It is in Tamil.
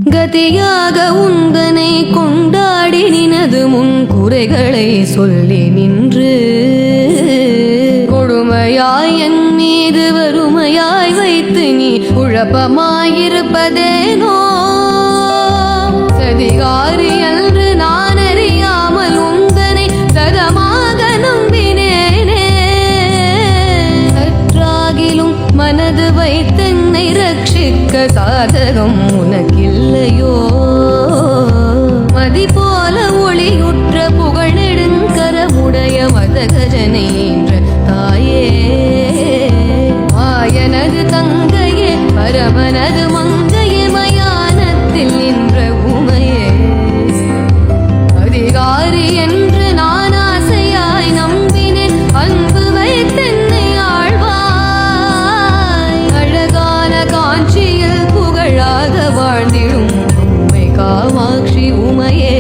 கதியாக உந்தனை கொண்டாடி நினது முன் குறைகளை சொல்லி நின்று கொடுமையாய் என் மீது வறுமையாய் வைத்து நீ குழப்பமாயிருப்பதேனோ சதிகாரி என்று நான் அறியாமல் உந்தனை சதமாக நம்பினேனே சற்றாகிலும் மனது வைத்தென்னை ரட்சிக்க சாதகம் உனக்கில்லையோ மதி போல ஒளியுற்ற புகழ் நெடுங்கரமுடைய மதகஜனை என்ற தாயே மாயனது தங்கையே பரமனது மங்கையே மயானத்தில் நின்ற உமையே அதிகாரி என்று நான் ஆசையாய் நம்பினேன் அன்பு வைத்தென்னை ஆழ்வாய் அழகான காஞ்சியில் புகழாக வாழ்ந்திடும் உம்மை காமாட்சி உமையே